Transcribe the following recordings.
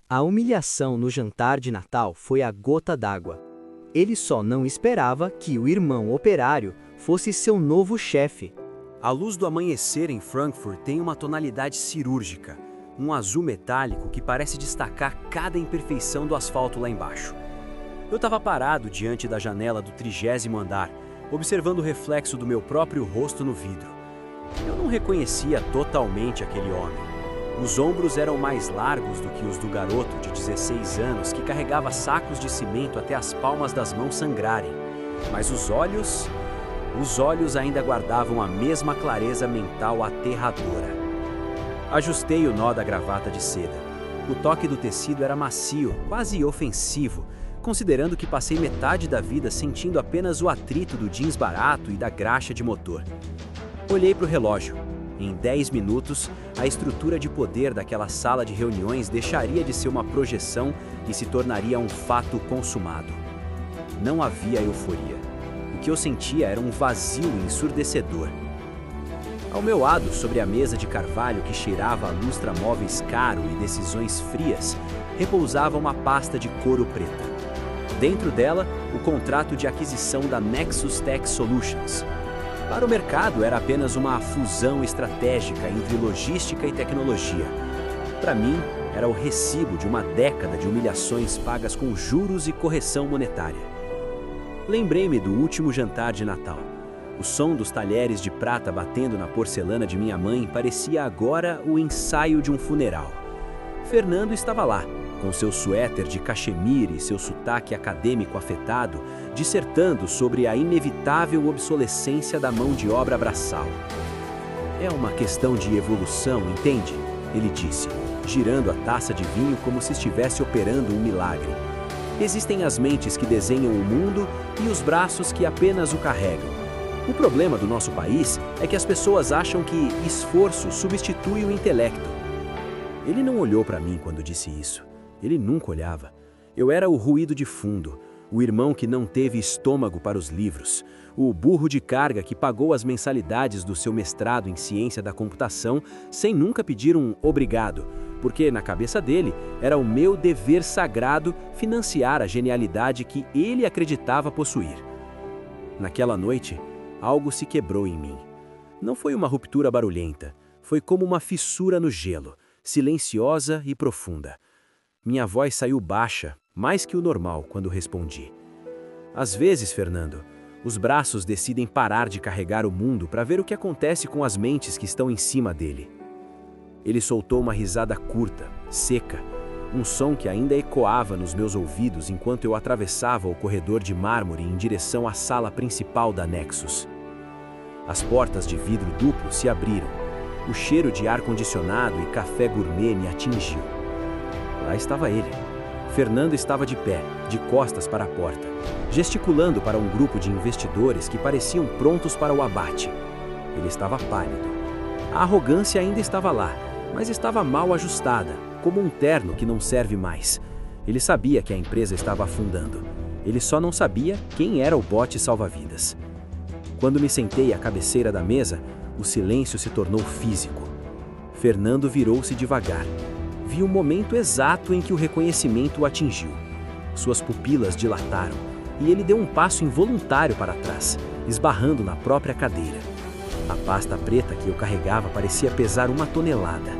A humilhação no jantar de Natal foi a gota d'água. Ele só não esperava que o irmão operário fosse seu novo chefe. A luz do amanhecer em Frankfurt tem uma tonalidade cirúrgica, um azul metálico que parece destacar cada imperfeição do asfalto lá embaixo. Eu estava parado diante da janela do 30º andar, observando o reflexo do meu próprio rosto no vidro. Eu não reconhecia totalmente aquele homem. Os ombros eram mais largos do que os do garoto de 16 anos que carregava sacos de cimento até as palmas das mãos sangrarem. Mas os olhos ainda guardavam a mesma clareza mental aterradora. Ajustei o nó da gravata de seda. O toque do tecido era macio, quase ofensivo, considerando que passei metade da vida sentindo apenas o atrito do jeans barato e da graxa de motor. Olhei para o relógio. Em 10 minutos, a estrutura de poder daquela sala de reuniões deixaria de ser uma projeção e se tornaria um fato consumado. Não havia euforia. O que eu sentia era um vazio ensurdecedor. Ao meu lado, sobre a mesa de carvalho que cheirava a lustra-móveis caro e decisões frias, repousava uma pasta de couro preta. Dentro dela, o contrato de aquisição da Nexus Tech Solutions. Para o mercado, era apenas uma fusão estratégica entre logística e tecnologia. Para mim, era o recibo de uma década de humilhações pagas com juros e correção monetária. Lembrei-me do último jantar de Natal. O som dos talheres de prata batendo na porcelana de minha mãe parecia agora o ensaio de um funeral. Fernando estava lá, com seu suéter de cachemire e seu sotaque acadêmico afetado, dissertando sobre a inevitável obsolescência da mão de obra braçal. É uma questão de evolução, entende? Ele disse, girando a taça de vinho como se estivesse operando um milagre. Existem as mentes que desenham o mundo e os braços que apenas o carregam. O problema do nosso país é que as pessoas acham que esforço substitui o intelecto. Ele não olhou para mim quando disse isso. Ele nunca olhava. Eu era o ruído de fundo, o irmão que não teve estômago para os livros, o burro de carga que pagou as mensalidades do seu mestrado em ciência da computação sem nunca pedir um obrigado, porque na cabeça dele era o meu dever sagrado financiar a genialidade que ele acreditava possuir. Naquela noite, algo se quebrou em mim. Não foi uma ruptura barulhenta, foi como uma fissura no gelo, silenciosa e profunda. Minha voz saiu baixa, mais que o normal, quando respondi. Às vezes, Fernando, os braços decidem parar de carregar o mundo para ver o que acontece com as mentes que estão em cima dele. Ele soltou uma risada curta, seca, um som que ainda ecoava nos meus ouvidos enquanto eu atravessava o corredor de mármore em direção à sala principal da Nexus. As portas de vidro duplo se abriram. O cheiro de ar-condicionado e café gourmet me atingiu. Lá estava ele. Fernando estava de pé, de costas para a porta, gesticulando para um grupo de investidores que pareciam prontos para o abate. Ele estava pálido. A arrogância ainda estava lá, mas estava mal ajustada, como um terno que não serve mais. Ele sabia que a empresa estava afundando. Ele só não sabia quem era o bote salva-vidas. Quando me sentei à cabeceira da mesa, o silêncio se tornou físico. Fernando virou-se devagar. Vi o momento exato em que o reconhecimento o atingiu. Suas pupilas dilataram e ele deu um passo involuntário para trás, esbarrando na própria cadeira. A pasta preta que eu carregava parecia pesar 1 tonelada.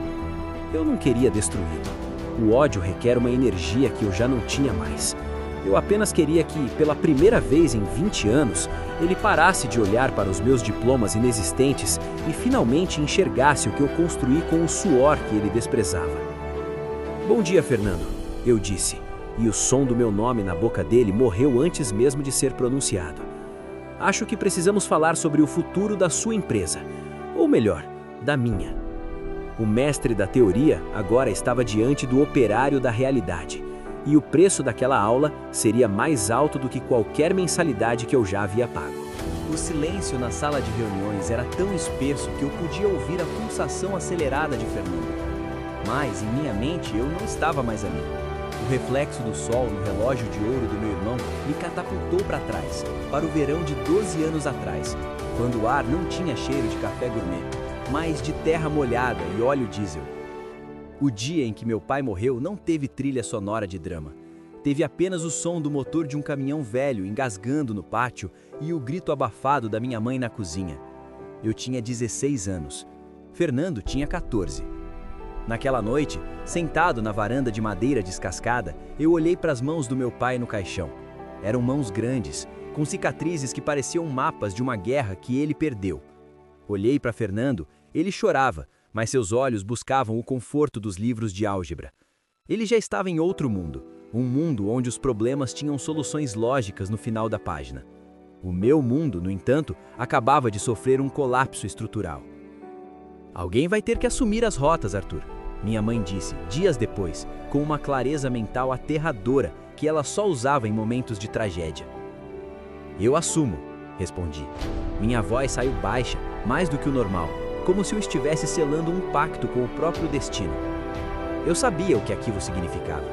Eu não queria destruí-lo. O ódio requer uma energia que eu já não tinha mais. Eu apenas queria que, pela primeira vez em 20 anos, ele parasse de olhar para os meus diplomas inexistentes e finalmente enxergasse o que eu construí com o suor que ele desprezava. Bom dia, Fernando, eu disse, e o som do meu nome na boca dele morreu antes mesmo de ser pronunciado. Acho que precisamos falar sobre o futuro da sua empresa, ou melhor, da minha. O mestre da teoria agora estava diante do operário da realidade, e o preço daquela aula seria mais alto do que qualquer mensalidade que eu já havia pago. O silêncio na sala de reuniões era tão espesso que eu podia ouvir a pulsação acelerada de Fernando. Mas, em minha mente, eu não estava mais ali. O reflexo do sol no relógio de ouro do meu irmão me catapultou para trás, para o verão de 12 anos atrás, quando o ar não tinha cheiro de café gourmet, mas de terra molhada e óleo diesel. O dia em que meu pai morreu não teve trilha sonora de drama. Teve apenas o som do motor de um caminhão velho engasgando no pátio e o grito abafado da minha mãe na cozinha. Eu tinha 16 anos. Fernando tinha 14. Naquela noite, sentado na varanda de madeira descascada, eu olhei para as mãos do meu pai no caixão. Eram mãos grandes, com cicatrizes que pareciam mapas de uma guerra que ele perdeu. Olhei para Fernando, ele chorava, mas seus olhos buscavam o conforto dos livros de álgebra. Ele já estava em outro mundo, um mundo onde os problemas tinham soluções lógicas no final da página. O meu mundo, no entanto, acabava de sofrer um colapso estrutural. Alguém vai ter que assumir as rotas, Arthur, minha mãe disse, dias depois, com uma clareza mental aterradora que ela só usava em momentos de tragédia. Eu assumo, respondi. Minha voz saiu baixa, mais do que o normal, como se eu estivesse selando um pacto com o próprio destino. Eu sabia o que aquilo significava.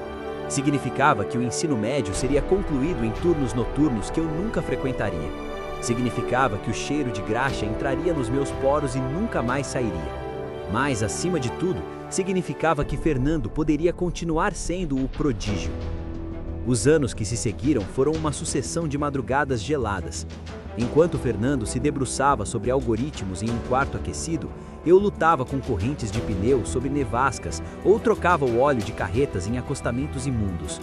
Significava que o ensino médio seria concluído em turnos noturnos que eu nunca frequentaria. Significava que o cheiro de graxa entraria nos meus poros e nunca mais sairia. Mas, acima de tudo, significava que Fernando poderia continuar sendo o prodígio. Os anos que se seguiram foram uma sucessão de madrugadas geladas. Enquanto Fernando se debruçava sobre algoritmos em um quarto aquecido, eu lutava com correntes de pneu sobre nevascas ou trocava o óleo de carretas em acostamentos imundos.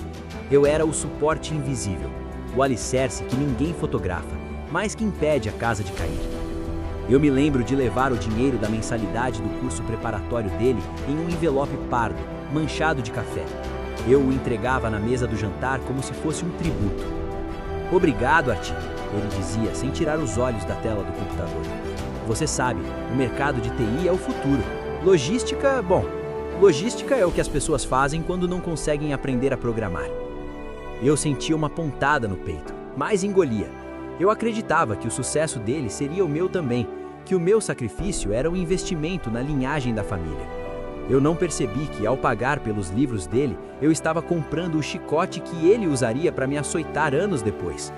Eu era o suporte invisível, o alicerce que ninguém fotografa, mas que impede a casa de cair. Eu me lembro de levar o dinheiro da mensalidade do curso preparatório dele em um envelope pardo, manchado de café. Eu o entregava na mesa do jantar como se fosse um tributo. Obrigado, Arthur, ele dizia sem tirar os olhos da tela do computador. Você sabe, o mercado de TI é o futuro. Logística, logística é o que as pessoas fazem quando não conseguem aprender a programar. Eu sentia uma pontada no peito, mas engolia. Eu acreditava que o sucesso dele seria o meu também, que o meu sacrifício era um investimento na linhagem da família. Eu não percebi que, ao pagar pelos livros dele, eu estava comprando o chicote que ele usaria para me açoitar anos depois.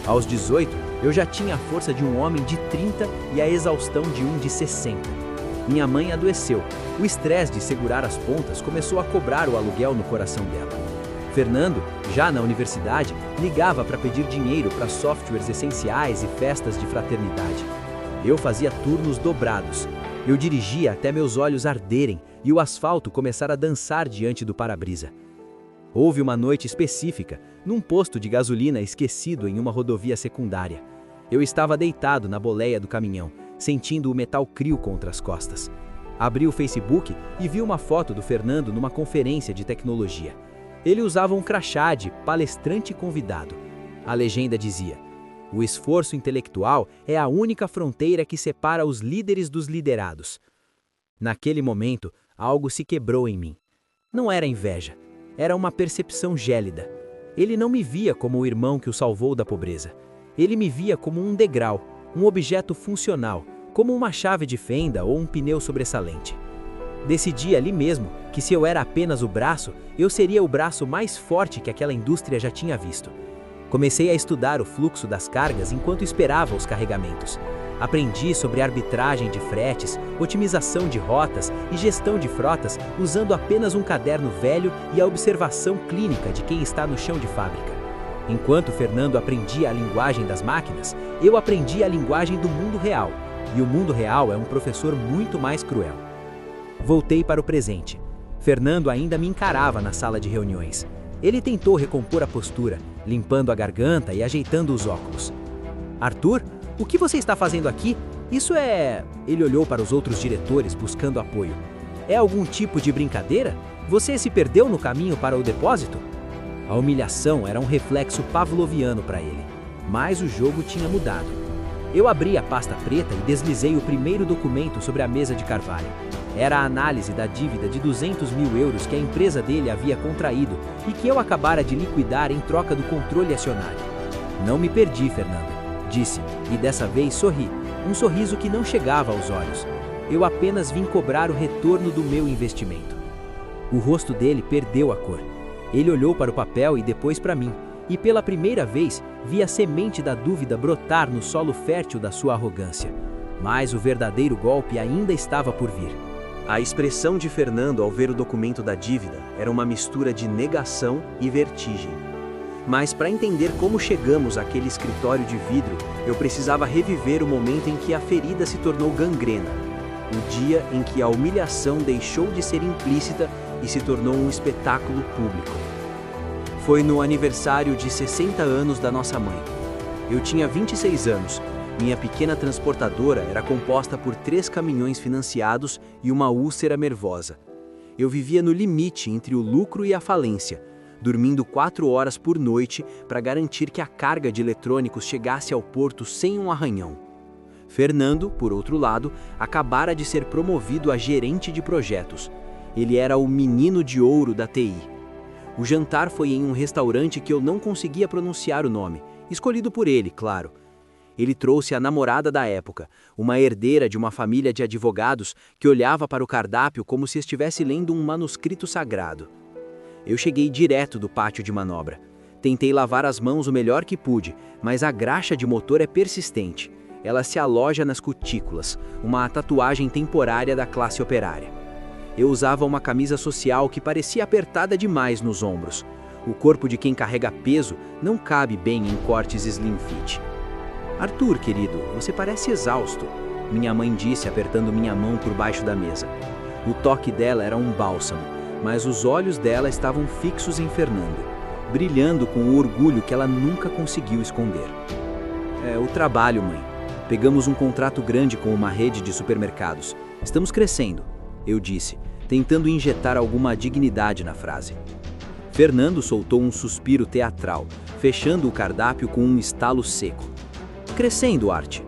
Aos 18, eu já tinha a força de um homem de 30 e a exaustão de um de 60. Minha mãe adoeceu. O estresse de segurar as pontas começou a cobrar o aluguel no coração dela. Fernando, já na universidade, ligava para pedir dinheiro para softwares essenciais e festas de fraternidade. Eu fazia turnos dobrados. Eu dirigia até meus olhos arderem e o asfalto começar a dançar diante do para-brisa. Houve uma noite específica, num posto de gasolina esquecido em uma rodovia secundária. Eu estava deitado na boleia do caminhão, sentindo o metal crio contra as costas. Abri o Facebook e vi uma foto do Fernando numa conferência de tecnologia. Ele usava um crachá de palestrante convidado. A legenda dizia: o esforço intelectual é a única fronteira que separa os líderes dos liderados. Naquele momento, algo se quebrou em mim. Não era inveja, era uma percepção gélida. Ele não me via como o irmão que o salvou da pobreza. Ele me via como um degrau, um objeto funcional, como uma chave de fenda ou um pneu sobressalente. Decidi ali mesmo que se eu era apenas o braço, eu seria o braço mais forte que aquela indústria já tinha visto. Comecei a estudar o fluxo das cargas enquanto esperava os carregamentos. Aprendi sobre arbitragem de fretes, otimização de rotas e gestão de frotas usando apenas um caderno velho e a observação clínica de quem está no chão de fábrica. Enquanto Fernando aprendia a linguagem das máquinas, eu aprendi a linguagem do mundo real. E o mundo real é um professor muito mais cruel. Voltei para o presente. Fernando ainda me encarava na sala de reuniões. Ele tentou recompor a postura, limpando a garganta e ajeitando os óculos. Arthur, o que você está fazendo aqui? Isso é... Ele olhou para os outros diretores buscando apoio. É algum tipo de brincadeira? Você se perdeu no caminho para o depósito? A humilhação era um reflexo pavloviano para ele. Mas o jogo tinha mudado. Eu abri a pasta preta e deslizei o primeiro documento sobre a mesa de Carvalho. Era a análise da dívida de 200 mil euros que a empresa dele havia contraído e que eu acabara de liquidar em troca do controle acionário. Não me perdi, Fernando, disse, e dessa vez sorri, um sorriso que não chegava aos olhos. Eu apenas vim cobrar o retorno do meu investimento. O rosto dele perdeu a cor. Ele olhou para o papel e depois para mim, e pela primeira vez vi a semente da dúvida brotar no solo fértil da sua arrogância. Mas o verdadeiro golpe ainda estava por vir. A expressão de Fernando ao ver o documento da dívida era uma mistura de negação e vertigem. Mas para entender como chegamos àquele escritório de vidro, eu precisava reviver o momento em que a ferida se tornou gangrena. O dia em que a humilhação deixou de ser implícita e se tornou um espetáculo público. Foi no aniversário de 60 anos da nossa mãe. Eu tinha 26 anos. Minha pequena transportadora era composta por 3 caminhões financiados e uma úlcera nervosa. Eu vivia no limite entre o lucro e a falência, dormindo 4 horas por noite para garantir que a carga de eletrônicos chegasse ao porto sem um arranhão. Fernando, por outro lado, acabara de ser promovido a gerente de projetos. Ele era o menino de ouro da TI. O jantar foi em um restaurante que eu não conseguia pronunciar o nome, escolhido por ele, claro. Ele trouxe a namorada da época, uma herdeira de uma família de advogados que olhava para o cardápio como se estivesse lendo um manuscrito sagrado. Eu cheguei direto do pátio de manobra. Tentei lavar as mãos o melhor que pude, mas a graxa de motor é persistente. Ela se aloja nas cutículas, uma tatuagem temporária da classe operária. Eu usava uma camisa social que parecia apertada demais nos ombros. O corpo de quem carrega peso não cabe bem em cortes slim fit. Arthur, querido, você parece exausto, minha mãe disse apertando minha mão por baixo da mesa. O toque dela era um bálsamo, mas os olhos dela estavam fixos em Fernando, brilhando com o orgulho que ela nunca conseguiu esconder. É o trabalho, mãe. Pegamos um contrato grande com uma rede de supermercados. Estamos crescendo, eu disse, tentando injetar alguma dignidade na frase. Fernando soltou um suspiro teatral, fechando o cardápio com um estalo seco. Crescendo, Art.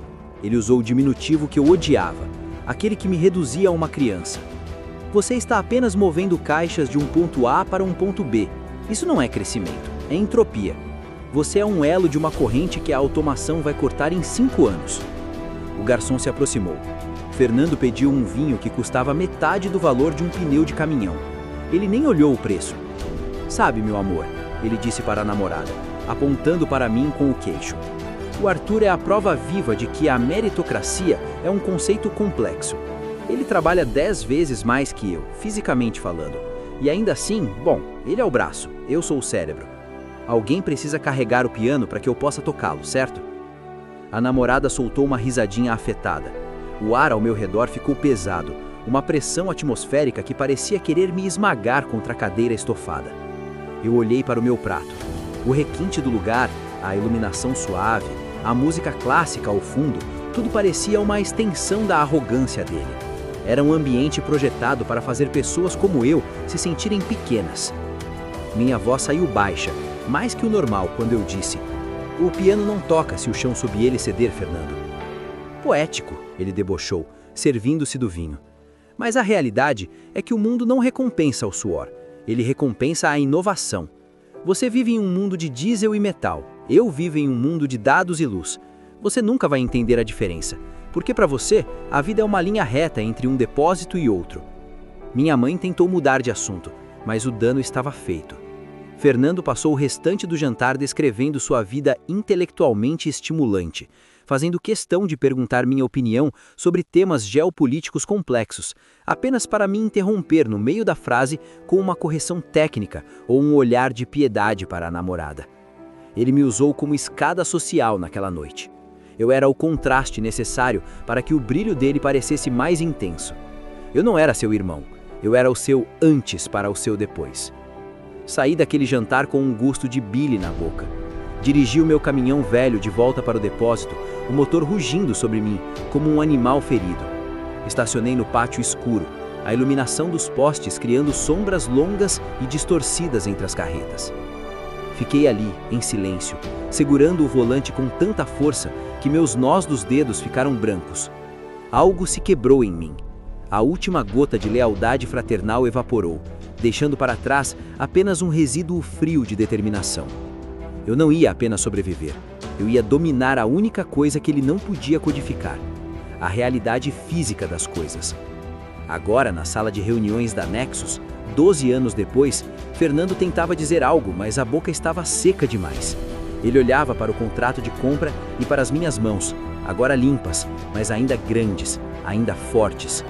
Ele usou o diminutivo que eu odiava, aquele que me reduzia a uma criança. Você está apenas movendo caixas de um ponto A para um ponto B. Isso não é crescimento, é entropia. Você é um elo de uma corrente que a automação vai cortar em 5 anos. O garçom se aproximou. Fernando pediu um vinho que custava metade do valor de um pneu de caminhão. Ele nem olhou o preço. Sabe, meu amor, ele disse para a namorada, apontando para mim com o queixo. O Arthur é a prova viva de que a meritocracia é um conceito complexo. Ele trabalha 10 vezes mais que eu, fisicamente falando. E ainda assim, bom, ele é o braço, eu sou o cérebro. Alguém precisa carregar o piano para que eu possa tocá-lo, certo? A namorada soltou uma risadinha afetada. O ar ao meu redor ficou pesado, uma pressão atmosférica que parecia querer me esmagar contra a cadeira estofada. Eu olhei para o meu prato. O requinte do lugar, a iluminação suave, a música clássica ao fundo, tudo parecia uma extensão da arrogância dele. Era um ambiente projetado para fazer pessoas como eu se sentirem pequenas. Minha voz saiu baixa, mais que o normal, quando eu disse: "O piano não toca se o chão sob ele ceder, Fernando." Poético, ele debochou, servindo-se do vinho. Mas a realidade é que o mundo não recompensa o suor, ele recompensa a inovação. Você vive em um mundo de diesel e metal, eu vivo em um mundo de dados e luz. Você nunca vai entender a diferença, porque para você, a vida é uma linha reta entre um depósito e outro. Minha mãe tentou mudar de assunto, mas o dano estava feito. Fernando passou o restante do jantar descrevendo sua vida intelectualmente estimulante, fazendo questão de perguntar minha opinião sobre temas geopolíticos complexos, apenas para me interromper no meio da frase com uma correção técnica ou um olhar de piedade para a namorada. Ele me usou como escada social naquela noite. Eu era o contraste necessário para que o brilho dele parecesse mais intenso. Eu não era seu irmão, eu era o seu antes para o seu depois. Saí daquele jantar com um gosto de bile na boca. Dirigi o meu caminhão velho de volta para o depósito, o motor rugindo sobre mim, como um animal ferido. Estacionei no pátio escuro, a iluminação dos postes criando sombras longas e distorcidas entre as carretas. Fiquei ali, em silêncio, segurando o volante com tanta força que meus nós dos dedos ficaram brancos. Algo se quebrou em mim. A última gota de lealdade fraternal evaporou, deixando para trás apenas um resíduo frio de determinação. Eu não ia apenas sobreviver, eu ia dominar a única coisa que ele não podia codificar, a realidade física das coisas. Agora, na sala de reuniões da Nexus, 12 anos depois, Fernando tentava dizer algo, mas a boca estava seca demais. Ele olhava para o contrato de compra e para as minhas mãos, agora limpas, mas ainda grandes, ainda fortes.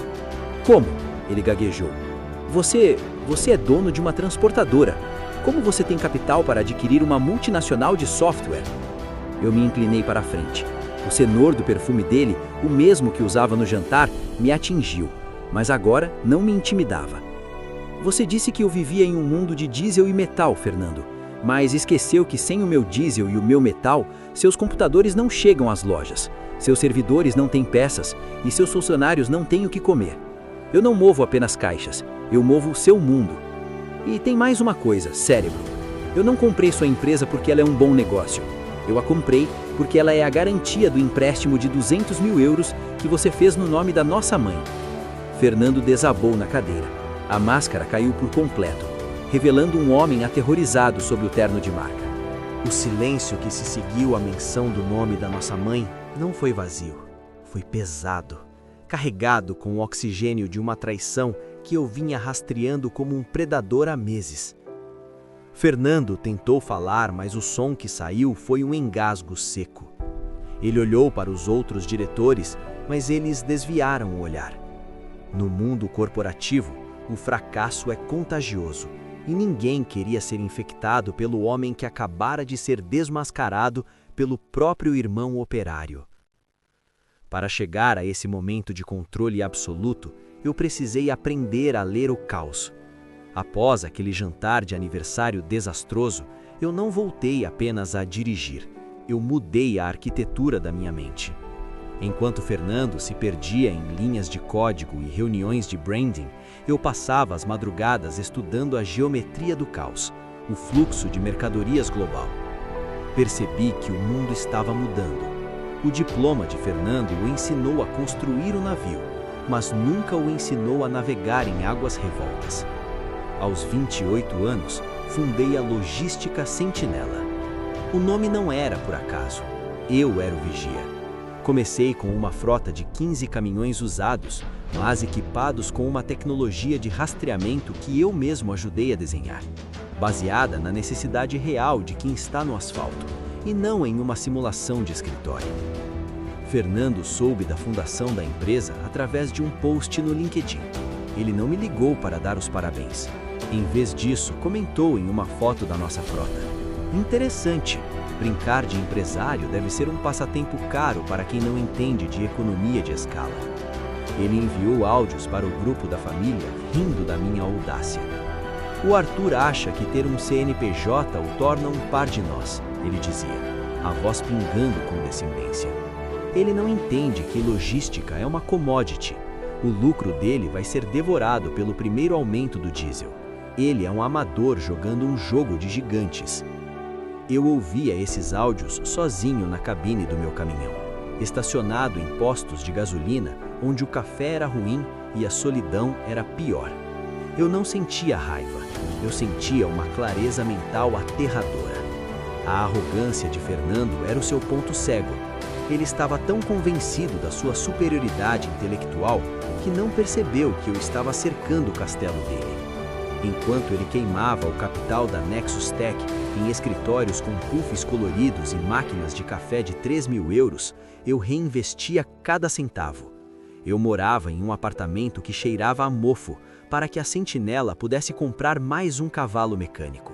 Como? Ele gaguejou. Você é dono de uma transportadora. Como você tem capital para adquirir uma multinacional de software? Eu me inclinei para a frente. O senor do perfume dele, o mesmo que usava no jantar, me atingiu, mas agora não me intimidava. Você disse que eu vivia em um mundo de diesel e metal, Fernando, mas esqueceu que sem o meu diesel e o meu metal, seus computadores não chegam às lojas, seus servidores não têm peças e seus funcionários não têm o que comer. Eu não movo apenas caixas, eu movo o seu mundo. E tem mais uma coisa, cérebro. Eu não comprei sua empresa porque ela é um bom negócio. Eu a comprei porque ela é a garantia do empréstimo de 200 mil euros que você fez no nome da nossa mãe. Fernando desabou na cadeira. A máscara caiu por completo, revelando um homem aterrorizado sob o terno de marca. O silêncio que se seguiu à menção do nome da nossa mãe não foi vazio, foi pesado, carregado com o oxigênio de uma traição que eu vinha rastreando como um predador há meses. Fernando tentou falar, mas o som que saiu foi um engasgo seco. Ele olhou para os outros diretores, mas eles desviaram o olhar. No mundo corporativo, o fracasso é contagioso e ninguém queria ser infectado pelo homem que acabara de ser desmascarado pelo próprio irmão operário. Para chegar a esse momento de controle absoluto, eu precisei aprender a ler o caos. Após aquele jantar de aniversário desastroso, eu não voltei apenas a dirigir, eu mudei a arquitetura da minha mente. Enquanto Fernando se perdia em linhas de código e reuniões de branding, eu passava as madrugadas estudando a geometria do caos, o fluxo de mercadorias global. Percebi que o mundo estava mudando. O diploma de Fernando o ensinou a construir o navio, mas nunca o ensinou a navegar em águas revoltas. Aos 28 anos, fundei a Logística Sentinela. O nome não era por acaso. Eu era o vigia. Comecei com uma frota de 15 caminhões usados, mas equipados com uma tecnologia de rastreamento que eu mesmo ajudei a desenhar, baseada na necessidade real de quem está no asfalto, e não em uma simulação de escritório. Fernando soube da fundação da empresa através de um post no LinkedIn. Ele não me ligou para dar os parabéns. Em vez disso, comentou em uma foto da nossa frota. Interessante, brincar de empresário deve ser um passatempo caro para quem não entende de economia de escala. Ele enviou áudios para o grupo da família, rindo da minha audácia. O Arthur acha que ter um CNPJ o torna um par de nós, ele dizia, a voz pingando com descendência. Ele não entende que logística é uma commodity. O lucro dele vai ser devorado pelo primeiro aumento do diesel. Ele é um amador jogando um jogo de gigantes. Eu ouvia esses áudios sozinho na cabine do meu caminhão, estacionado em postos de gasolina onde o café era ruim e a solidão era pior. Eu não sentia raiva, eu sentia uma clareza mental aterradora. A arrogância de Fernando era o seu ponto cego. Ele estava tão convencido da sua superioridade intelectual que não percebeu que eu estava cercando o castelo dele. Enquanto ele queimava o capital da Nexus Tech em escritórios com puffs coloridos e máquinas de café de 3.000 euros, eu reinvestia cada centavo. Eu morava em um apartamento que cheirava a mofo para que a Sentinela pudesse comprar mais um cavalo mecânico.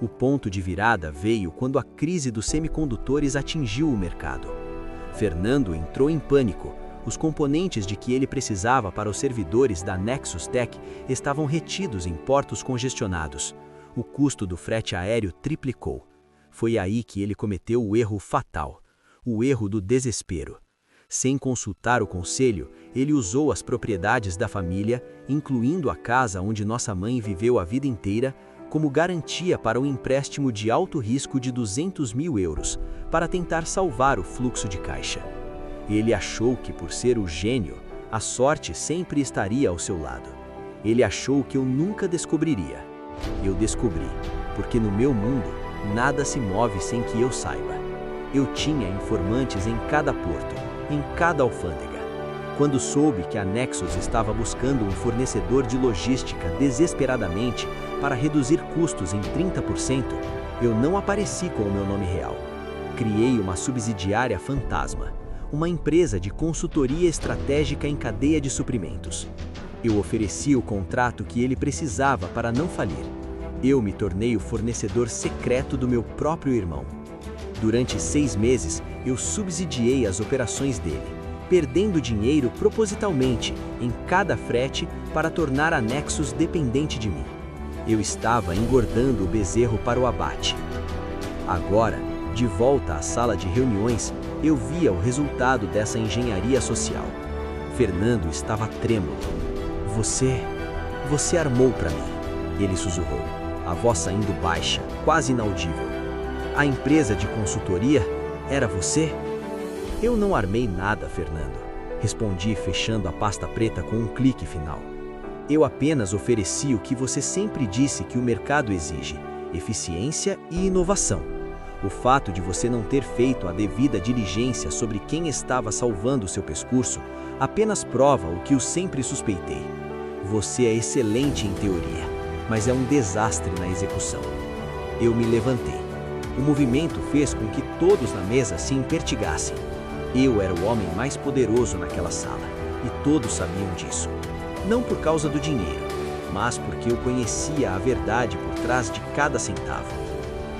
O ponto de virada veio quando a crise dos semicondutores atingiu o mercado. Fernando entrou em pânico. Os componentes de que ele precisava para os servidores da Nexus Tech estavam retidos em portos congestionados. O custo do frete aéreo triplicou. Foi aí que ele cometeu o erro fatal, o erro do desespero. Sem consultar o conselho, ele usou as propriedades da família, incluindo a casa onde nossa mãe viveu a vida inteira, como garantia para um empréstimo de alto risco de 200.000 euros, para tentar salvar o fluxo de caixa. Ele achou que, por ser o gênio, a sorte sempre estaria ao seu lado. Ele achou que eu nunca descobriria. Eu descobri, porque no meu mundo, nada se move sem que eu saiba. Eu tinha informantes em cada porto, em cada alfândega. Quando soube que a Nexus estava buscando um fornecedor de logística desesperadamente para reduzir custos em 30%, eu não apareci com o meu nome real. Criei uma subsidiária fantasma, uma empresa de consultoria estratégica em cadeia de suprimentos. Eu ofereci o contrato que ele precisava para não falir. Eu me tornei o fornecedor secreto do meu próprio irmão. Durante 6 meses, eu subsidiei as operações dele, perdendo dinheiro propositalmente em cada frete para tornar a Nexus dependente de mim. Eu estava engordando o bezerro para o abate. Agora, de volta à sala de reuniões, eu via o resultado dessa engenharia social. Fernando estava trêmulo. Você armou para mim, ele sussurrou, a voz saindo baixa, quase inaudível. A empresa de consultoria era você? Eu não armei nada, Fernando, respondi fechando a pasta preta com um clique final. Eu apenas ofereci o que você sempre disse que o mercado exige: eficiência e inovação. O fato de você não ter feito a devida diligência sobre quem estava salvando seu pescoço apenas prova o que eu sempre suspeitei. Você é excelente em teoria, mas é um desastre na execução. Eu me levantei. O movimento fez com que todos na mesa se impertigassem. Eu era o homem mais poderoso naquela sala, e todos sabiam disso. Não por causa do dinheiro, mas porque eu conhecia a verdade por trás de cada centavo.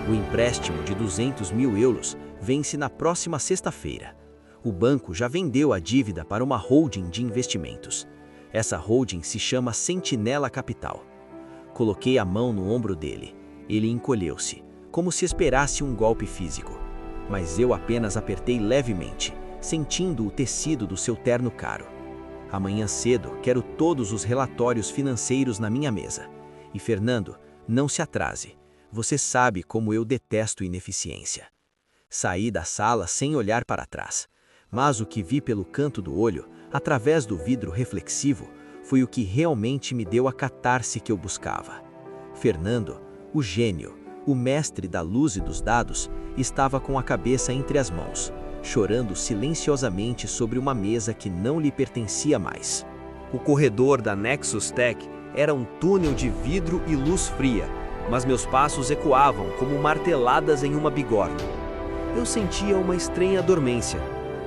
O empréstimo de 200 mil euros vence na próxima sexta-feira. O banco já vendeu a dívida para uma holding de investimentos. Essa holding se chama Sentinela Capital. Coloquei a mão no ombro dele. Ele encolheu-se, como se esperasse um golpe físico. Mas eu apenas apertei levemente, sentindo o tecido do seu terno caro. Amanhã cedo quero todos os relatórios financeiros na minha mesa. E Fernando, não se atrase. Você sabe como eu detesto ineficiência. Saí da sala sem olhar para trás, mas o que vi pelo canto do olho, através do vidro reflexivo, foi o que realmente me deu a catarse que eu buscava. Fernando, o gênio, o mestre da luz e dos dados, estava com a cabeça entre as mãos, chorando silenciosamente sobre uma mesa que não lhe pertencia mais. O corredor da Nexus Tech era um túnel de vidro e luz fria, mas meus passos ecoavam como marteladas em uma bigorna. Eu sentia uma estranha dormência.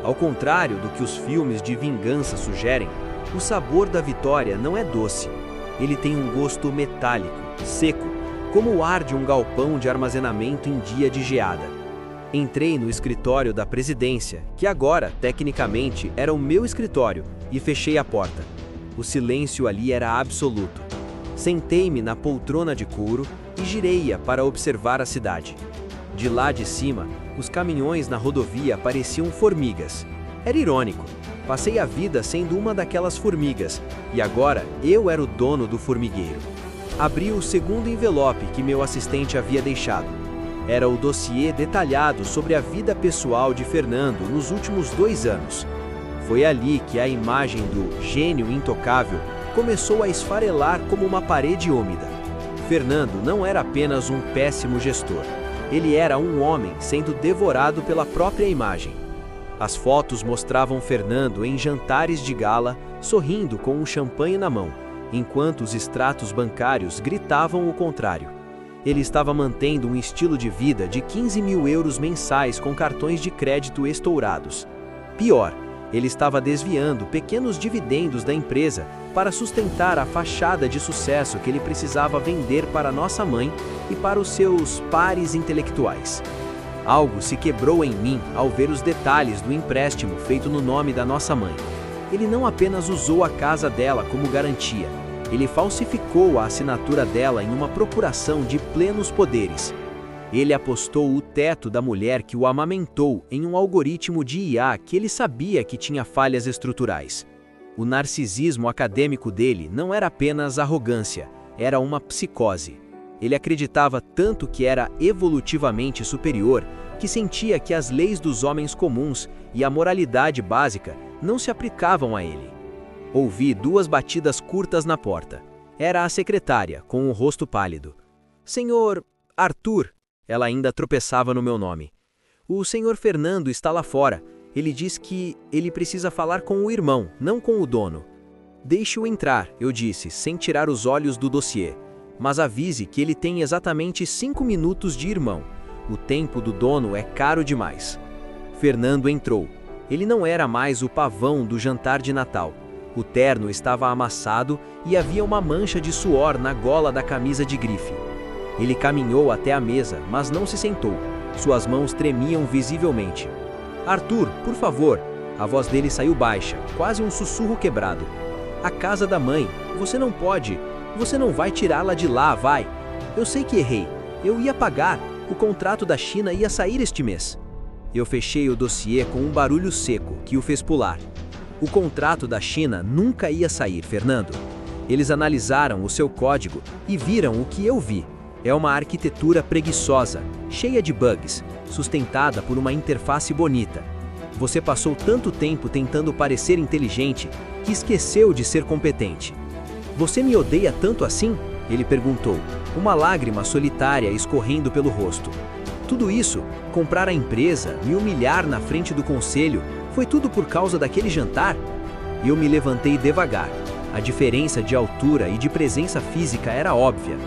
Ao contrário do que os filmes de vingança sugerem, o sabor da vitória não é doce. Ele tem um gosto metálico, seco, como o ar de um galpão de armazenamento em dia de geada. Entrei no escritório da presidência, que agora, tecnicamente, era o meu escritório, e fechei a porta. O silêncio ali era absoluto. Sentei-me na poltrona de couro e girei-a para observar a cidade. De lá de cima, os caminhões na rodovia pareciam formigas. Era irônico. Passei a vida sendo uma daquelas formigas, e agora eu era o dono do formigueiro. Abri o segundo envelope que meu assistente havia deixado. Era o dossiê detalhado sobre a vida pessoal de Fernando nos últimos 2 anos. Foi ali que a imagem do gênio intocável começou a esfarelar como uma parede úmida. Fernando não era apenas um péssimo gestor. Ele era um homem sendo devorado pela própria imagem. As fotos mostravam Fernando em jantares de gala, sorrindo com um champanhe na mão, enquanto os extratos bancários gritavam o contrário. Ele estava mantendo um estilo de vida de 15 mil euros mensais com cartões de crédito estourados. Pior, ele estava desviando pequenos dividendos da empresa para sustentar a fachada de sucesso que ele precisava vender para nossa mãe e para os seus pares intelectuais. Algo se quebrou em mim ao ver os detalhes do empréstimo feito no nome da nossa mãe. Ele não apenas usou a casa dela como garantia, ele falsificou a assinatura dela em uma procuração de plenos poderes. Ele apostou o teto da mulher que o amamentou em um algoritmo de IA que ele sabia que tinha falhas estruturais. O narcisismo acadêmico dele não era apenas arrogância, era uma psicose. Ele acreditava tanto que era evolutivamente superior que sentia que as leis dos homens comuns e a moralidade básica não se aplicavam a ele. Ouvi 2 batidas curtas na porta. Era a secretária, com o rosto pálido. Senhor Arthur, ela ainda tropeçava no meu nome. O senhor Fernando está lá fora. Ele diz que ele precisa falar com o irmão, não com o dono. Deixe-o entrar, eu disse, sem tirar os olhos do dossiê. Mas avise que ele tem exatamente 5 minutos de irmão. O tempo do dono é caro demais. Fernando entrou. Ele não era mais o pavão do jantar de Natal. O terno estava amassado e havia uma mancha de suor na gola da camisa de grife. Ele caminhou até a mesa, mas não se sentou. Suas mãos tremiam visivelmente. "Arthur, por favor." A voz dele saiu baixa, quase um sussurro quebrado. "A casa da mãe. Você não pode. Você não vai tirá-la de lá, vai. Eu sei que errei. Eu ia pagar. O contrato da China ia sair este mês." Eu fechei o dossiê com um barulho seco que o fez pular. O contrato da China nunca ia sair, Fernando. Eles analisaram o seu código e viram o que eu vi. É uma arquitetura preguiçosa, cheia de bugs, sustentada por uma interface bonita. Você passou tanto tempo tentando parecer inteligente que esqueceu de ser competente. "Você me odeia tanto assim?" ele perguntou, uma lágrima solitária escorrendo pelo rosto. "Tudo isso, comprar a empresa, me humilhar na frente do conselho, foi tudo por causa daquele jantar?" Eu me levantei devagar. A diferença de altura e de presença física era óbvia.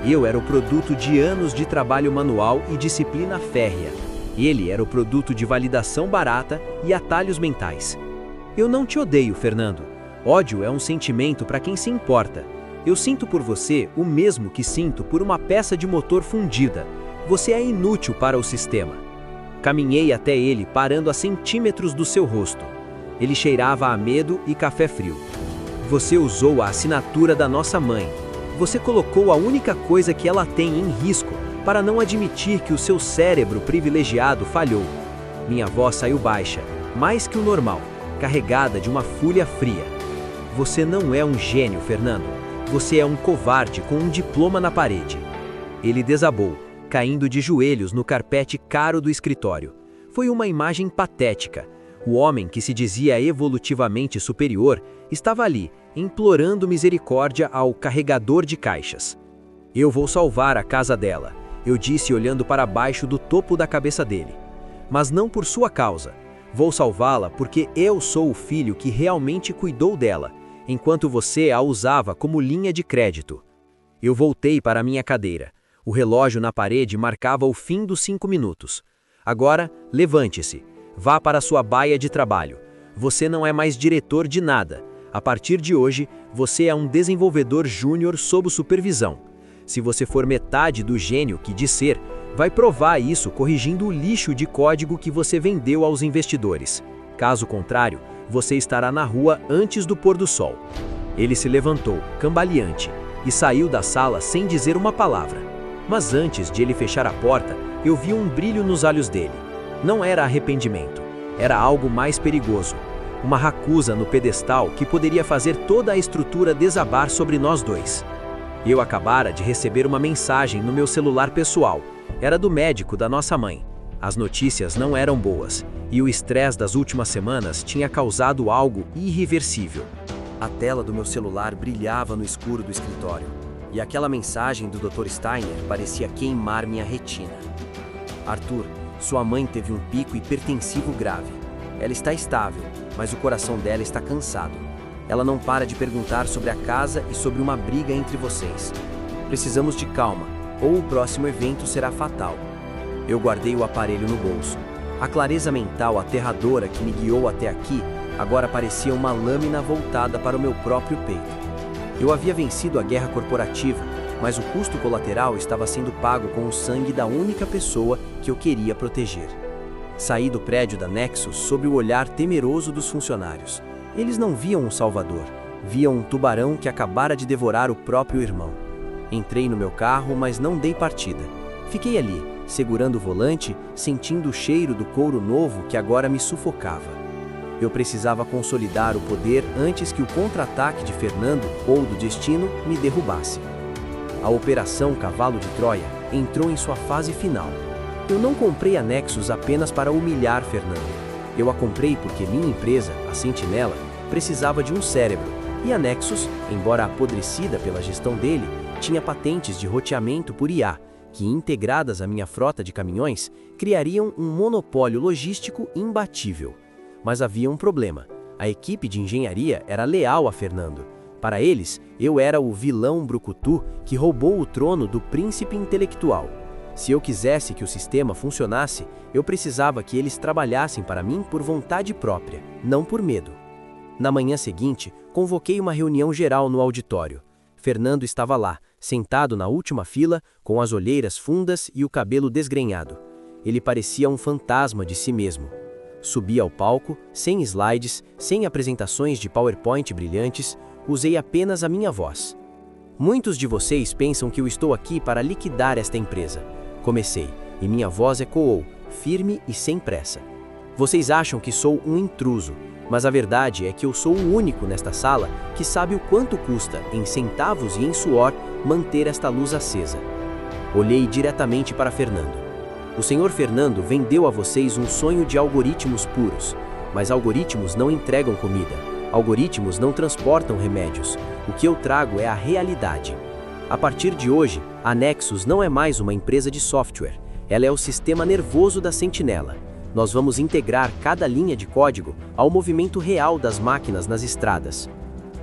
Eu era o produto de anos de trabalho manual e disciplina férrea. Ele era o produto de validação barata e atalhos mentais. "Eu não te odeio, Fernando. Ódio é um sentimento para quem se importa. Eu sinto por você o mesmo que sinto por uma peça de motor fundida. Você é inútil para o sistema." Caminhei até ele, parando a centímetros do seu rosto. Ele cheirava a medo e café frio. "Você usou a assinatura da nossa mãe. Você colocou a única coisa que ela tem em risco para não admitir que o seu cérebro privilegiado falhou." Minha voz saiu baixa, mais que o normal, carregada de uma fúria fria. "Você não é um gênio, Fernando. Você é um covarde com um diploma na parede." Ele desabou, caindo de joelhos no carpete caro do escritório. Foi uma imagem patética. O homem que se dizia evolutivamente superior estava ali, implorando misericórdia ao carregador de caixas. "Eu vou salvar a casa dela", eu disse olhando para baixo do topo da cabeça dele. "Mas não por sua causa. Vou salvá-la porque eu sou o filho que realmente cuidou dela, enquanto você a usava como linha de crédito." Eu voltei para minha cadeira. O relógio na parede marcava o fim dos 5 minutos. "Agora, levante-se. Vá para sua baia de trabalho. Você não é mais diretor de nada. A partir de hoje, você é um desenvolvedor júnior sob supervisão. Se você for metade do gênio que diz ser, vai provar isso corrigindo o lixo de código que você vendeu aos investidores. Caso contrário, você estará na rua antes do pôr do sol." Ele se levantou, cambaleante, e saiu da sala sem dizer uma palavra. Mas antes de ele fechar a porta, eu vi um brilho nos olhos dele. Não era arrependimento, era algo mais perigoso. Uma racusa no pedestal que poderia fazer toda a estrutura desabar sobre nós dois. Eu acabara de receber uma mensagem no meu celular pessoal. Era do médico da nossa mãe. As notícias não eram boas, e o estresse das últimas semanas tinha causado algo irreversível. A tela do meu celular brilhava no escuro do escritório, e aquela mensagem do Dr. Steiner parecia queimar minha retina. "Arthur, sua mãe teve um pico hipertensivo grave. Ela está estável, mas o coração dela está cansado. Ela não para de perguntar sobre a casa e sobre uma briga entre vocês. Precisamos de calma, ou o próximo evento será fatal." Eu guardei o aparelho no bolso. A clareza mental aterradora que me guiou até aqui agora parecia uma lâmina voltada para o meu próprio peito. Eu havia vencido a guerra corporativa, mas o custo colateral estava sendo pago com o sangue da única pessoa que eu queria proteger. Saí do prédio da Nexus sob o olhar temeroso dos funcionários. Eles não viam um salvador, viam um tubarão que acabara de devorar o próprio irmão. Entrei no meu carro, mas não dei partida. Fiquei ali, segurando o volante, sentindo o cheiro do couro novo que agora me sufocava. Eu precisava consolidar o poder antes que o contra-ataque de Fernando ou do destino me derrubasse. A Operação Cavalo de Troia entrou em sua fase final. Eu não comprei a Nexus apenas para humilhar Fernando. Eu a comprei porque minha empresa, a Sentinela, precisava de um cérebro, e a Nexus, embora apodrecida pela gestão dele, tinha patentes de roteamento por IA, que, integradas à minha frota de caminhões, criariam um monopólio logístico imbatível. Mas havia um problema. A equipe de engenharia era leal a Fernando. Para eles, eu era o vilão brucutu que roubou o trono do príncipe intelectual. Se eu quisesse que o sistema funcionasse, eu precisava que eles trabalhassem para mim por vontade própria, não por medo. Na manhã seguinte, Convoquei uma reunião geral no auditório. Fernando estava lá, sentado na última fila, com as olheiras fundas e o cabelo desgrenhado. Ele parecia um fantasma de si mesmo. Subi ao palco, sem slides, sem apresentações de PowerPoint brilhantes, usei apenas a minha voz. Muitos de vocês pensam que eu estou aqui para liquidar esta empresa. Comecei, e minha voz ecoou, firme e sem pressa. Vocês acham que sou um intruso, mas a verdade é que eu sou o único nesta sala que sabe o quanto custa, em centavos e em suor, manter esta luz acesa. Olhei diretamente para Fernando. O senhor Fernando vendeu a vocês um sonho de algoritmos puros, mas algoritmos não entregam comida, algoritmos não transportam remédios. O que eu trago é a realidade. A partir de hoje, a Nexus não é mais uma empresa de software, ela é o sistema nervoso da sentinela. Nós vamos integrar cada linha de código ao movimento real das máquinas nas estradas.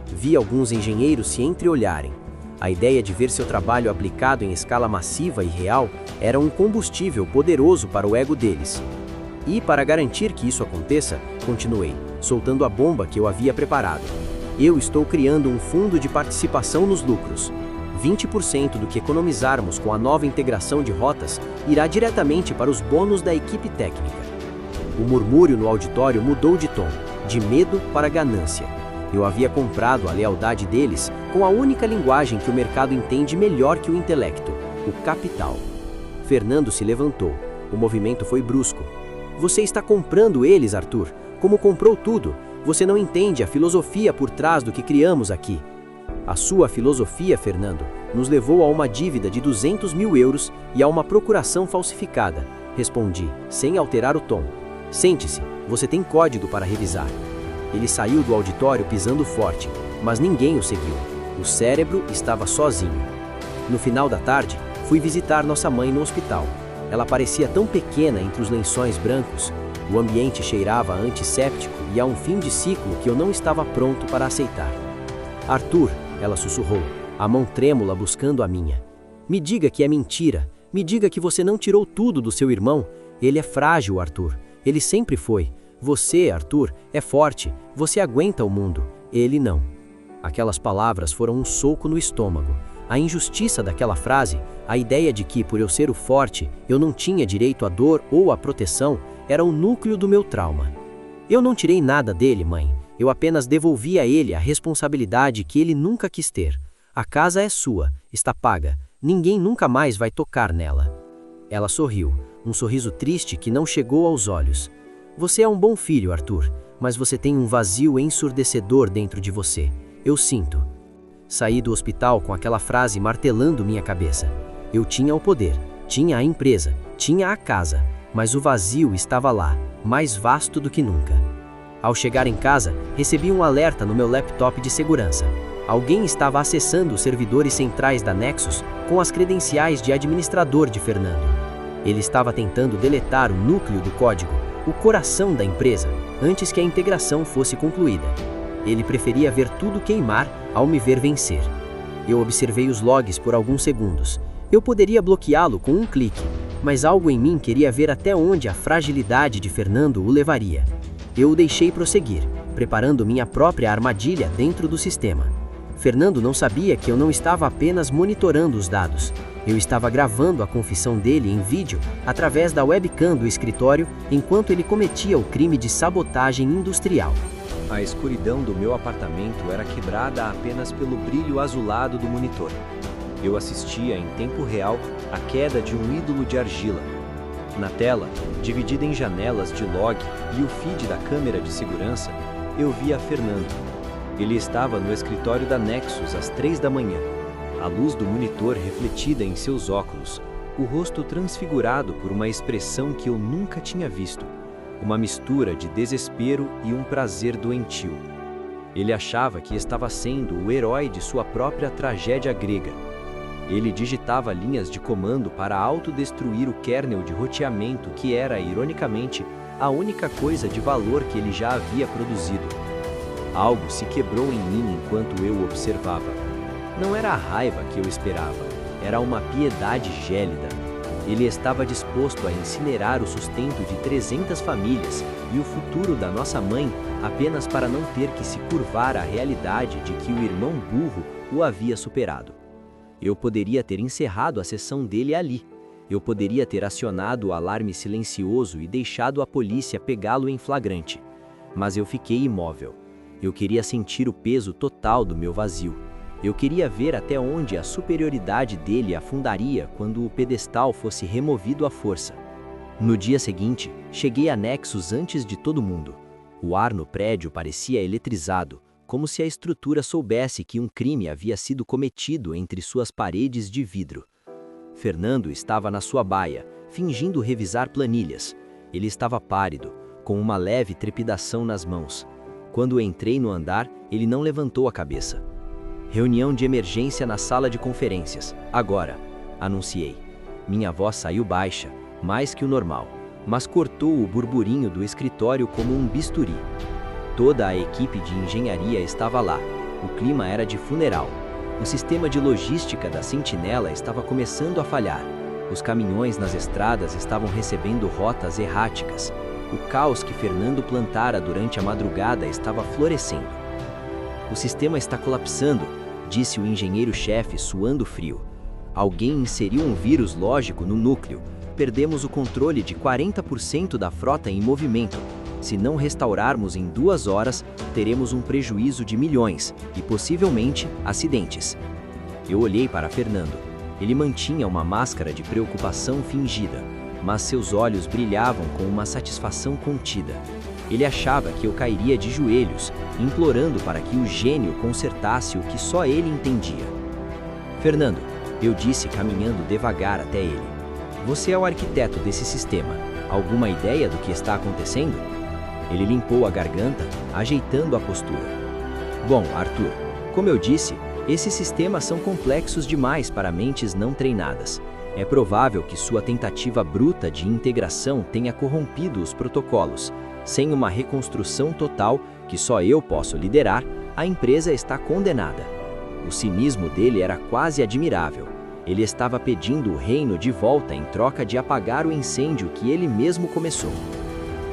Vi alguns engenheiros se entreolharem. A ideia de ver seu trabalho aplicado em escala massiva e real era um combustível poderoso para o ego deles. E, para garantir que isso aconteça, continuei, soltando a bomba que eu havia preparado. Eu estou criando um fundo de participação nos lucros. 20% do que economizarmos com a nova integração de rotas irá diretamente para os bônus da equipe técnica. O murmúrio no auditório mudou de tom, de medo para ganância. Eu havia comprado a lealdade deles com a única linguagem que o mercado entende melhor que o intelecto, o capital. Fernando se levantou. O movimento foi brusco. Você está comprando eles, Arthur, como comprou tudo. Você não entende a filosofia por trás do que criamos aqui. A sua filosofia, Fernando, nos levou a uma dívida de 200 mil euros e a uma procuração falsificada. Respondi, sem alterar o tom. Sente-se, você tem código para revisar. Ele saiu do auditório pisando forte, mas ninguém o seguiu. O cérebro estava sozinho. No final da tarde, fui visitar nossa mãe no hospital. Ela parecia tão pequena entre os lençóis brancos. O ambiente cheirava a antisséptico e a um fim de ciclo que eu não estava pronto para aceitar. Arthur, ela sussurrou, a mão trêmula buscando a minha. Me diga que é mentira. Me diga que você não tirou tudo do seu irmão. Ele é frágil, Arthur. Ele sempre foi. Você, Arthur, é forte. Você aguenta o mundo. Ele não. Aquelas palavras foram um soco no estômago. A injustiça daquela frase, a ideia de que, por eu ser o forte, eu não tinha direito à dor ou à proteção, era o núcleo do meu trauma. Eu não tirei nada dele, mãe. Eu apenas devolvi a ele a responsabilidade que ele nunca quis ter. A casa é sua, está paga. Ninguém nunca mais vai tocar nela. Ela sorriu, um sorriso triste que não chegou aos olhos. Você é um bom filho, Arthur, mas você tem um vazio ensurdecedor dentro de você. Eu sinto. Saí do hospital com aquela frase martelando minha cabeça. Eu tinha o poder, tinha a empresa, tinha a casa, mas o vazio estava lá, mais vasto do que nunca. Ao chegar em casa, recebi um alerta no meu laptop de segurança. Alguém estava acessando os servidores centrais da Nexus com as credenciais de administrador de Fernando. Ele estava tentando deletar o núcleo do código, o coração da empresa, antes que a integração fosse concluída. Ele preferia ver tudo queimar ao me ver vencer. Eu observei os logs por alguns segundos. Eu poderia bloqueá-lo com um clique, mas algo em mim queria ver até onde a fragilidade de Fernando o levaria. Eu o deixei prosseguir, preparando minha própria armadilha dentro do sistema. Fernando não sabia que eu não estava apenas monitorando os dados. Eu estava gravando a confissão dele em vídeo através da webcam do escritório enquanto ele cometia o crime de sabotagem industrial. A escuridão do meu apartamento era quebrada apenas pelo brilho azulado do monitor. Eu assistia em tempo real à queda de um ídolo de argila. Na tela, dividida em janelas de log e o feed da câmera de segurança, eu via Fernando. Ele estava no escritório da Nexus às 3 da manhã. A luz do monitor refletida em seus óculos, o rosto transfigurado por uma expressão que eu nunca tinha visto. Uma mistura de desespero e um prazer doentio. Ele achava que estava sendo o herói de sua própria tragédia grega. Ele digitava linhas de comando para autodestruir o kernel de roteamento que era, ironicamente, a única coisa de valor que ele já havia produzido. Algo se quebrou em mim enquanto eu o observava. Não era a raiva que eu esperava, era uma piedade gélida. Ele estava disposto a incinerar o sustento de 300 famílias, e o futuro da nossa mãe apenas para não ter que se curvar à realidade de que o irmão burro o havia superado. Eu poderia ter encerrado a sessão dele ali. Eu poderia ter acionado o alarme silencioso e deixado a polícia pegá-lo em flagrante. Mas eu fiquei imóvel. Eu queria sentir o peso total do meu vazio. Eu queria ver até onde a superioridade dele afundaria quando o pedestal fosse removido à força. No dia seguinte, cheguei a Nexus antes de todo mundo. O ar no prédio parecia eletrizado, como se a estrutura soubesse que um crime havia sido cometido entre suas paredes de vidro. Fernando estava na sua baia, fingindo revisar planilhas. Ele estava pálido, com uma leve trepidação nas mãos. Quando entrei no andar, ele não levantou a cabeça. Reunião de emergência na sala de conferências. Agora, anunciei. Minha voz saiu baixa, mais que o normal, mas cortou o burburinho do escritório como um bisturi. Toda a equipe de engenharia estava lá. O clima era de funeral. O sistema de logística da Sentinela estava começando a falhar. Os caminhões nas estradas estavam recebendo rotas erráticas. O caos que Fernando plantara durante a madrugada estava florescendo. O sistema está colapsando, disse o engenheiro-chefe suando frio. Alguém inseriu um vírus lógico no núcleo. Perdemos o controle de 40% da frota em movimento. Se não restaurarmos em 2 horas, teremos um prejuízo de milhões e, possivelmente, acidentes. Eu olhei para Fernando. Ele mantinha uma máscara de preocupação fingida, mas seus olhos brilhavam com uma satisfação contida. Ele achava que eu cairia de joelhos, implorando para que o gênio consertasse o que só ele entendia. Fernando, eu disse caminhando devagar até ele. Você é o arquiteto desse sistema. Alguma ideia do que está acontecendo? Ele limpou a garganta, ajeitando a postura. Bom, Arthur, como eu disse, esses sistemas são complexos demais para mentes não treinadas. É provável que sua tentativa bruta de integração tenha corrompido os protocolos. Sem uma reconstrução total, que só eu posso liderar, a empresa está condenada. O cinismo dele era quase admirável. Ele estava pedindo o reino de volta em troca de apagar o incêndio que ele mesmo começou.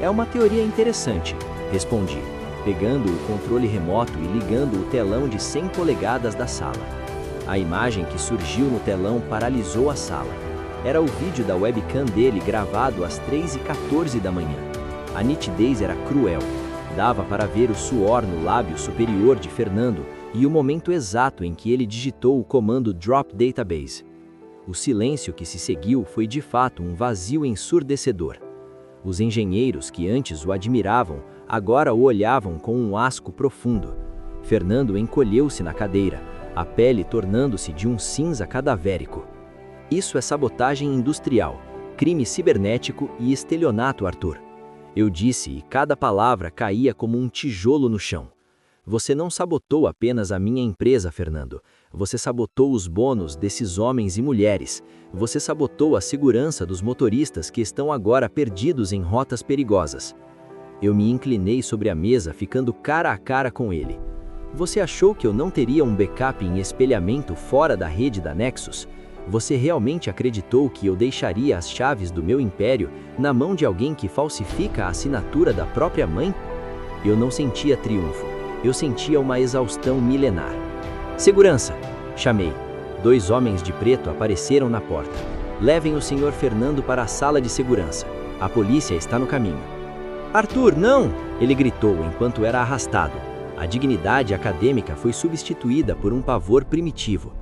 É uma teoria interessante, respondi, pegando o controle remoto e ligando o telão de 100 polegadas da sala. A imagem que surgiu no telão paralisou a sala. Era o vídeo da webcam dele gravado às 3h14 da manhã. A nitidez era cruel. Dava para ver o suor no lábio superior de Fernando e o momento exato em que ele digitou o comando Drop Database. O silêncio que se seguiu foi de fato um vazio ensurdecedor. Os engenheiros que antes o admiravam, agora o olhavam com um asco profundo. Fernando encolheu-se na cadeira, a pele tornando-se de um cinza cadavérico. Isso é sabotagem industrial, crime cibernético e estelionato, Arthur. Eu disse e cada palavra caía como um tijolo no chão. Você não sabotou apenas a minha empresa, Fernando. Você sabotou os bônus desses homens e mulheres. Você sabotou a segurança dos motoristas que estão agora perdidos em rotas perigosas. Eu me inclinei sobre a mesa, ficando cara a cara com ele. Você achou que eu não teria um backup em espelhamento fora da rede da Nexus? Você realmente acreditou que eu deixaria as chaves do meu império na mão de alguém que falsifica a assinatura da própria mãe? Eu não sentia triunfo. Eu sentia uma exaustão milenar. Segurança! Chamei. 2 homens de preto apareceram na porta. Levem o Sr. Fernando para a sala de segurança. A polícia está no caminho. Arthur, não! Ele gritou enquanto era arrastado. A dignidade acadêmica foi substituída por um pavor primitivo.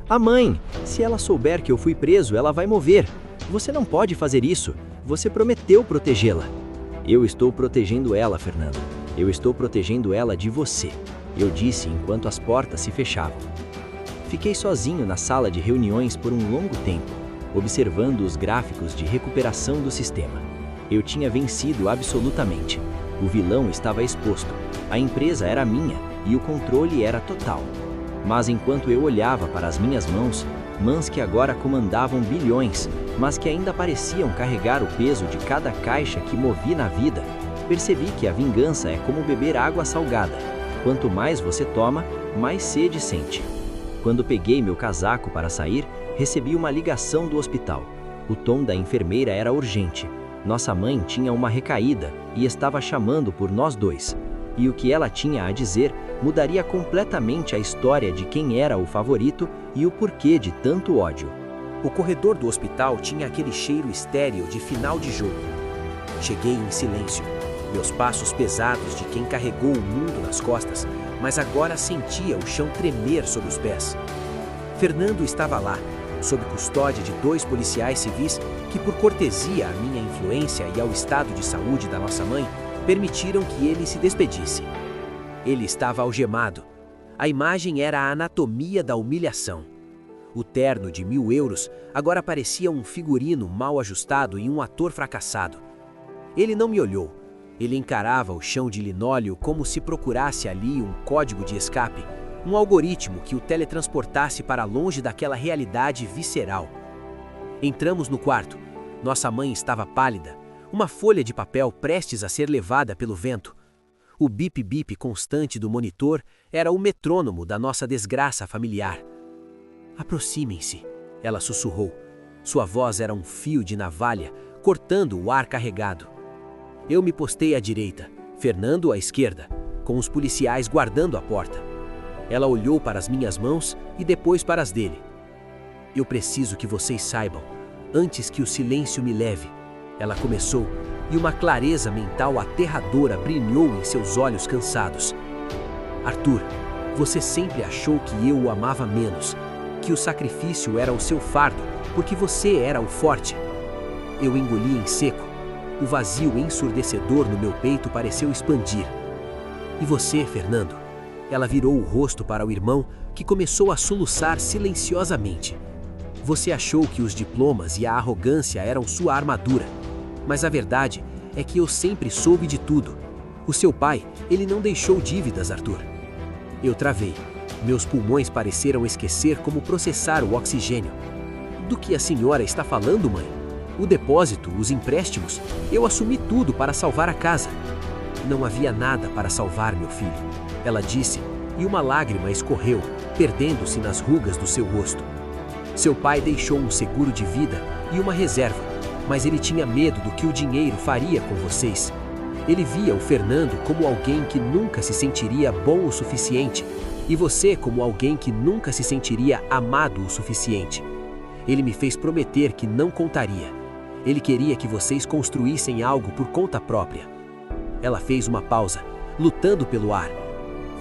A mãe! Se ela souber que eu fui preso, ela vai mover. Você não pode fazer isso. Você prometeu protegê-la. Eu estou protegendo ela, Fernando. Eu estou protegendo ela de você, eu disse enquanto as portas se fechavam. Fiquei sozinho na sala de reuniões por um longo tempo, observando os gráficos de recuperação do sistema. Eu tinha vencido absolutamente. O vilão estava exposto, a empresa era minha e o controle era total. Mas enquanto eu olhava para as minhas mãos que agora comandavam bilhões, mas que ainda pareciam carregar o peso de cada caixa que movi na vida, percebi que a vingança é como beber água salgada. Quanto mais você toma, mais sede sente. Quando peguei meu casaco para sair, recebi uma ligação do hospital. O tom da enfermeira era urgente. Nossa mãe tinha uma recaída e estava chamando por nós dois. E o que ela tinha a dizer mudaria completamente a história de quem era o favorito e o porquê de tanto ódio. O corredor do hospital tinha aquele cheiro estéril de final de jogo. Cheguei em silêncio, meus passos pesados de quem carregou o mundo nas costas, mas agora sentia o chão tremer sob os pés. Fernando estava lá, sob custódia de 2 policiais civis que, por cortesia à minha influência e ao estado de saúde da nossa mãe, permitiram que ele se despedisse. Ele estava algemado. A imagem era a anatomia da humilhação. O terno de 1.000 euros agora parecia um figurino mal ajustado e um ator fracassado. Ele não me olhou. Ele encarava o chão de linóleo como se procurasse ali um código de escape, um algoritmo que o teletransportasse para longe daquela realidade visceral. Entramos no quarto. Nossa mãe estava pálida, uma folha de papel prestes a ser levada pelo vento. O bip-bip constante do monitor era o metrônomo da nossa desgraça familiar. "Aproximem-se", ela sussurrou. Sua voz era um fio de navalha, cortando o ar carregado. Eu me postei à direita, Fernando à esquerda, com os policiais guardando a porta. Ela olhou para as minhas mãos e depois para as dele. "Eu preciso que vocês saibam, antes que o silêncio me leve", ela começou, e uma clareza mental aterradora brilhou em seus olhos cansados. "Arthur, você sempre achou que eu o amava menos, que o sacrifício era o seu fardo, porque você era o forte." Eu engoli em seco. O vazio ensurdecedor no meu peito pareceu expandir. "E você, Fernando?" Ela virou o rosto para o irmão, que começou a soluçar silenciosamente. "Você achou que os diplomas e a arrogância eram sua armadura. Mas a verdade é que eu sempre soube de tudo. O seu pai, ele não deixou dívidas, Arthur." Eu travei. Meus pulmões pareceram esquecer como processar o oxigênio. "Do que a senhora está falando, mãe? O depósito, os empréstimos, eu assumi tudo para salvar a casa." "Não havia nada para salvar, meu filho", ela disse, e uma lágrima escorreu, perdendo-se nas rugas do seu rosto. "Seu pai deixou um seguro de vida e uma reserva, mas ele tinha medo do que o dinheiro faria com vocês. Ele via o Fernando como alguém que nunca se sentiria bom o suficiente, e você como alguém que nunca se sentiria amado o suficiente. Ele me fez prometer que não contaria. Ele queria que vocês construíssem algo por conta própria." Ela fez uma pausa, lutando pelo ar.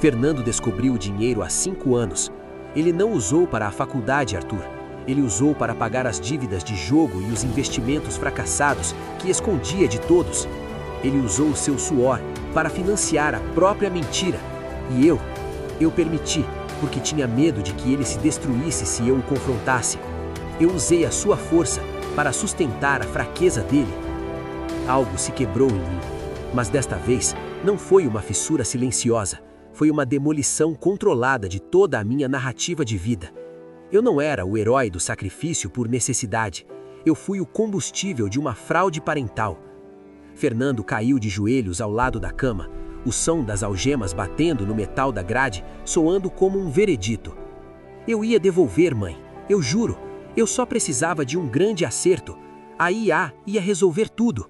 "Fernando descobriu o dinheiro há 5 anos. Ele não usou para a faculdade, Arthur. Ele usou para pagar as dívidas de jogo e os investimentos fracassados que escondia de todos. Ele usou o seu suor para financiar a própria mentira. E eu permiti, porque tinha medo de que ele se destruísse se eu o confrontasse. Eu usei a sua força para sustentar a fraqueza dele." Algo se quebrou em mim, mas desta vez não foi uma fissura silenciosa, foi uma demolição controlada de toda a minha narrativa de vida. Eu não era o herói do sacrifício por necessidade, eu fui o combustível de uma fraude parental. Fernando caiu de joelhos ao lado da cama, o som das algemas batendo no metal da grade, soando como um veredito. "Eu ia devolver, mãe, eu juro. Eu só precisava de um grande acerto. A IA ia resolver tudo."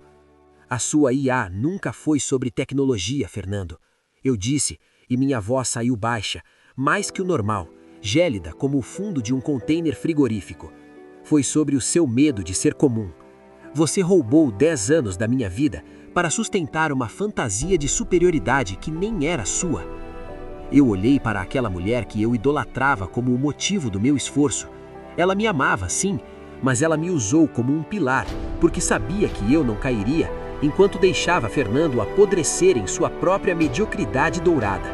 "A sua IA nunca foi sobre tecnologia, Fernando", eu disse, e minha voz saiu baixa, mais que o normal, gélida como o fundo de um container frigorífico. "Foi sobre o seu medo de ser comum. Você roubou 10 anos da minha vida para sustentar uma fantasia de superioridade que nem era sua." Eu olhei para aquela mulher que eu idolatrava como o motivo do meu esforço. Ela me amava, sim, mas ela me usou como um pilar, porque sabia que eu não cairia enquanto deixava Fernando apodrecer em sua própria mediocridade dourada.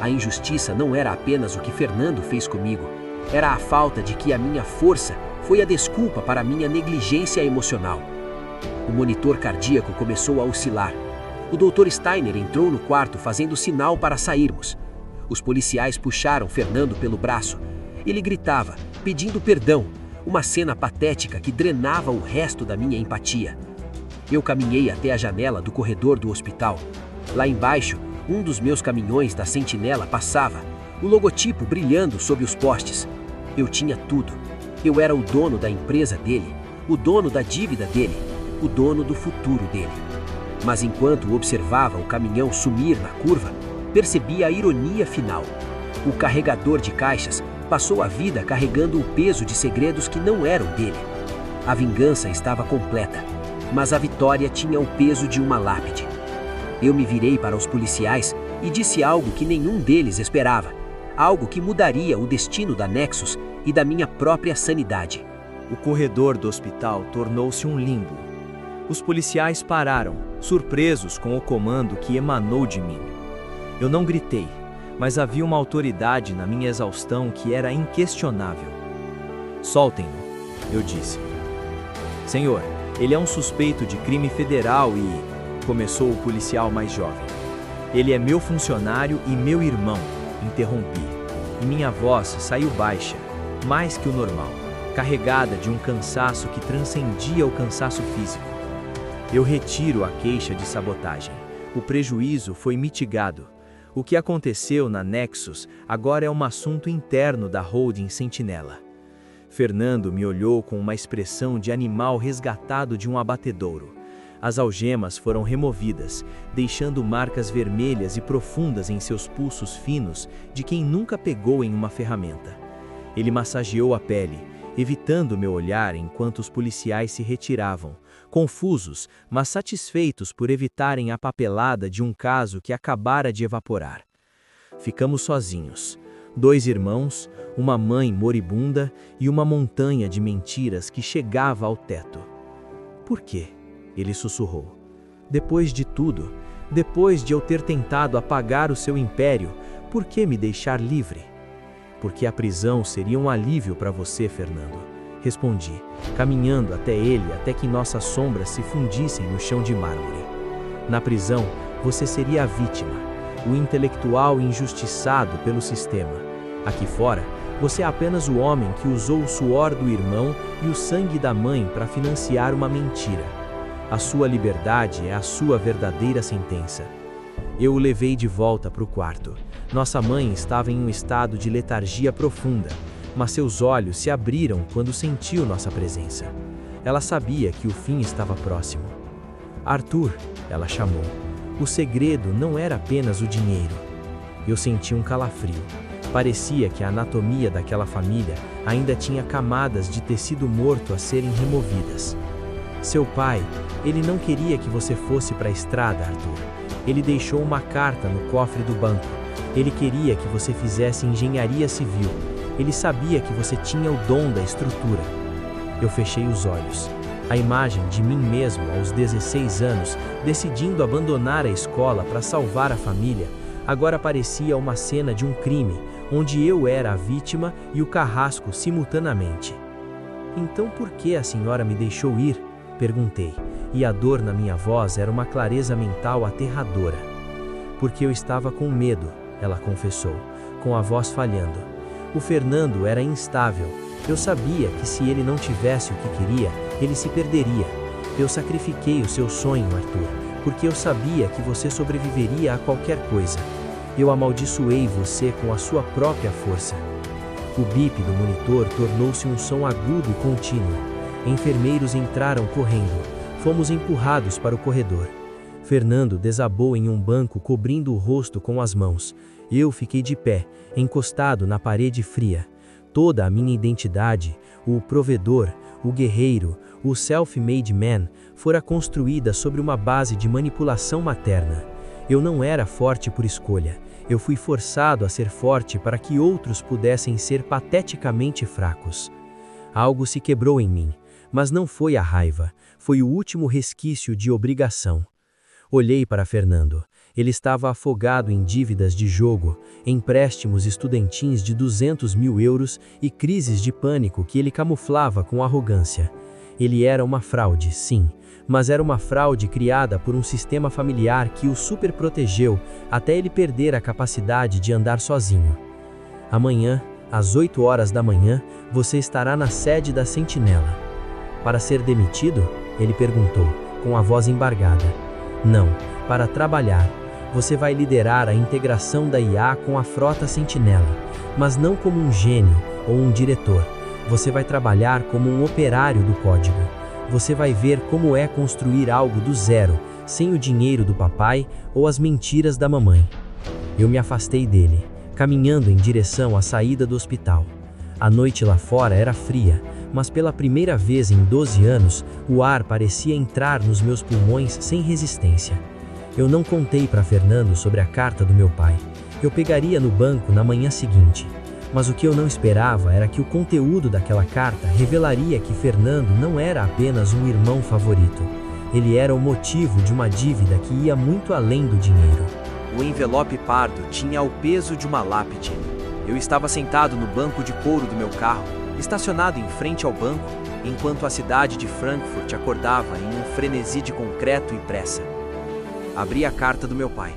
A injustiça não era apenas o que Fernando fez comigo, era a falta de que a minha força foi a desculpa para a minha negligência emocional. O monitor cardíaco começou a oscilar. O Dr. Steiner entrou no quarto fazendo sinal para sairmos. Os policiais puxaram Fernando pelo braço. Ele gritava, pedindo perdão, uma cena patética que drenava o resto da minha empatia. Eu caminhei até a janela do corredor do hospital. Lá embaixo, um dos meus caminhões da Sentinela passava, o logotipo brilhando sob os postes. Eu tinha tudo. Eu era o dono da empresa dele, o dono da dívida dele. o dono do futuro dele. Mas enquanto observava o caminhão sumir na curva, percebi a ironia final. O carregador de caixas passou a vida carregando o peso de segredos que não eram dele. A vingança estava completa, mas a vitória tinha o peso de uma lápide. Eu me virei para os policiais e disse algo que nenhum deles esperava, algo que mudaria o destino da Nexus e da minha própria sanidade. O corredor do hospital tornou-se um limbo. Os policiais pararam, surpresos com o comando que emanou de mim. Eu não gritei, mas havia uma autoridade na minha exaustão que era inquestionável. "Soltem-no", eu disse. "Senhor, ele é um suspeito de crime federal e..." começou o policial mais jovem. "Ele é meu funcionário e meu irmão", interrompi. E minha voz saiu baixa, mais que o normal, carregada de um cansaço que transcendia o cansaço físico. "Eu retiro a queixa de sabotagem. O prejuízo foi mitigado. O que aconteceu na Nexus agora é um assunto interno da Holding Sentinela." Fernando me olhou com uma expressão de animal resgatado de um abatedouro. As algemas foram removidas, deixando marcas vermelhas e profundas em seus pulsos finos de quem nunca pegou em uma ferramenta. Ele massageou a pele, evitando meu olhar enquanto os policiais se retiravam, confusos, mas satisfeitos por evitarem a papelada de um caso que acabara de evaporar. Ficamos sozinhos. 2 irmãos, uma mãe moribunda e uma montanha de mentiras que chegava ao teto. "Por quê?" ele sussurrou. "Depois de tudo, depois de eu ter tentado apagar o seu império, por que me deixar livre?" "Porque a prisão seria um alívio para você, Fernando", respondi, caminhando até ele até que nossas sombras se fundissem no chão de mármore. "Na prisão, você seria a vítima, o intelectual injustiçado pelo sistema. Aqui fora, você é apenas o homem que usou o suor do irmão e o sangue da mãe para financiar uma mentira. A sua liberdade é a sua verdadeira sentença." Eu o levei de volta para o quarto. Nossa mãe estava em um estado de letargia profunda, mas seus olhos se abriram quando sentiu nossa presença. Ela sabia que o fim estava próximo. "Arthur", ela chamou, "o segredo não era apenas o dinheiro." Eu senti um calafrio. Parecia que a anatomia daquela família ainda tinha camadas de tecido morto a serem removidas. "Seu pai, ele não queria que você fosse para a estrada, Arthur. Ele deixou uma carta no cofre do banco. Ele queria que você fizesse engenharia civil. Ele sabia que você tinha o dom da estrutura." Eu fechei os olhos. A imagem de mim mesmo aos 16 anos, decidindo abandonar a escola para salvar a família, agora parecia uma cena de um crime, onde eu era a vítima e o carrasco simultaneamente. "Então por que a senhora me deixou ir?" perguntei, e a dor na minha voz era uma clareza mental aterradora. "Porque eu estava com medo", ela confessou, com a voz falhando. "O Fernando era instável. Eu sabia que se ele não tivesse o que queria, ele se perderia. Eu sacrifiquei o seu sonho, Arthur, porque eu sabia que você sobreviveria a qualquer coisa. Eu amaldiçoei você com a sua própria força." O bip do monitor tornou-se um som agudo e contínuo. Enfermeiros entraram correndo. Fomos empurrados para o corredor. Fernando desabou em um banco cobrindo o rosto com as mãos. Eu fiquei de pé, encostado na parede fria. Toda a minha identidade, o provedor, o guerreiro, o self-made man, fora construída sobre uma base de manipulação materna. Eu não era forte por escolha. Eu fui forçado a ser forte para que outros pudessem ser pateticamente fracos. Algo se quebrou em mim, mas não foi a raiva, foi o último resquício de obrigação. Olhei para Fernando. Ele estava afogado em dívidas de jogo, empréstimos estudantis de 200 mil euros e crises de pânico que ele camuflava com arrogância. Ele era uma fraude, sim, mas era uma fraude criada por um sistema familiar que o superprotegeu até ele perder a capacidade de andar sozinho. "Amanhã, às 8 horas da manhã, você estará na sede da Sentinela." "Para ser demitido?" ele perguntou, com a voz embargada. "Não, para trabalhar. Você vai liderar a integração da IA com a frota Sentinela, mas não como um gênio ou um diretor. Você vai trabalhar como um operário do código. você vai ver como é construir algo do zero, sem o dinheiro do papai ou as mentiras da mamãe. Eu me afastei dele, caminhando em direção à saída do hospital. A noite lá fora era fria, mas pela primeira vez em 12 anos, o ar parecia entrar nos meus pulmões sem resistência. Eu não contei para Fernando sobre a carta do meu pai. Eu pegaria no banco na manhã seguinte. Mas o que eu não esperava era que o conteúdo daquela carta revelaria que Fernando não era apenas um irmão favorito. Ele era o motivo de uma dívida que ia muito além do dinheiro. O envelope pardo tinha o peso de uma lápide. Eu estava sentado no banco de couro do meu carro, estacionado em frente ao banco, enquanto a cidade de Frankfurt acordava em um frenesi de concreto e pressa. Abri a carta do meu pai.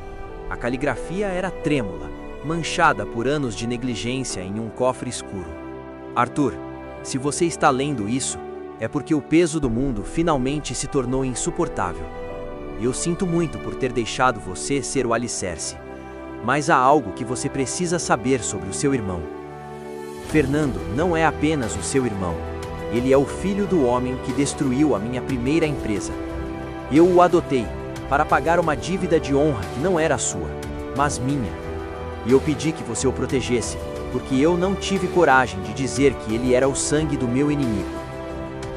A caligrafia era trêmula, manchada por anos de negligência em um cofre escuro. Arthur, se você está lendo isso, é porque o peso do mundo finalmente se tornou insuportável. Eu sinto muito por ter deixado você ser o alicerce, mas há algo que você precisa saber sobre o seu irmão. Fernando não é apenas o seu irmão, ele é o filho do homem que destruiu a minha primeira empresa. Eu o adotei para pagar uma dívida de honra que não era sua, mas minha. E eu pedi que você o protegesse, porque eu não tive coragem de dizer que ele era o sangue do meu inimigo.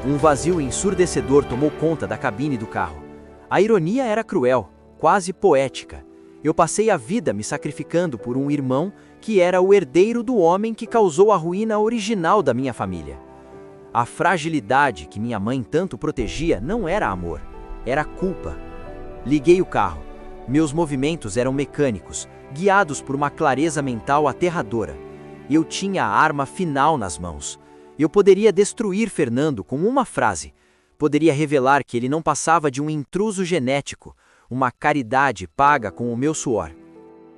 Um vazio ensurdecedor tomou conta da cabine do carro. A ironia era cruel, quase poética. Eu passei a vida me sacrificando por um irmão que era o herdeiro do homem que causou a ruína original da minha família. A fragilidade que minha mãe tanto protegia não era amor, era culpa. Liguei o carro. Meus movimentos eram mecânicos, guiados por uma clareza mental aterradora. Eu tinha a arma final nas mãos. Eu poderia destruir Fernando com uma frase. Poderia revelar que ele não passava de um intruso genético, uma caridade paga com o meu suor.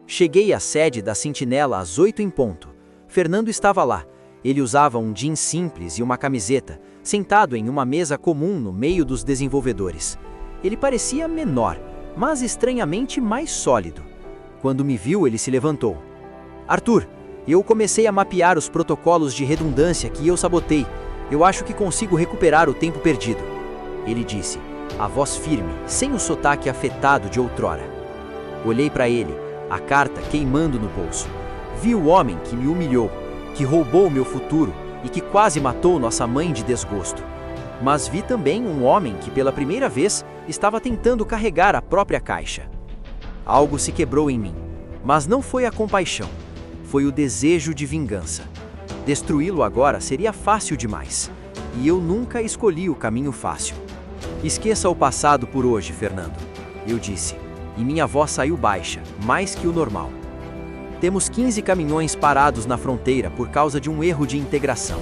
Cheguei à sede da Sentinela às 8 em ponto. Fernando estava lá. Ele usava um jeans simples e uma camiseta, sentado em uma mesa comum no meio dos desenvolvedores. Ele parecia menor, mas estranhamente mais sólido. Quando me viu, ele se levantou. Arthur, eu comecei a mapear os protocolos de redundância que eu sabotei. Eu acho que consigo recuperar o tempo perdido. Ele disse, a voz firme, sem o sotaque afetado de outrora. Olhei para ele, a carta queimando no bolso. Vi o homem que me humilhou, que roubou o meu futuro e que quase matou nossa mãe de desgosto. Mas vi também um homem que pela primeira vez estava tentando carregar a própria caixa. Algo se quebrou em mim, mas não foi a compaixão, foi o desejo de vingança. Destruí-lo agora seria fácil demais, e eu nunca escolhi o caminho fácil. Esqueça o passado por hoje, Fernando, eu disse, e minha voz saiu baixa, mais que o normal. Temos 15 caminhões parados na fronteira por causa de um erro de integração.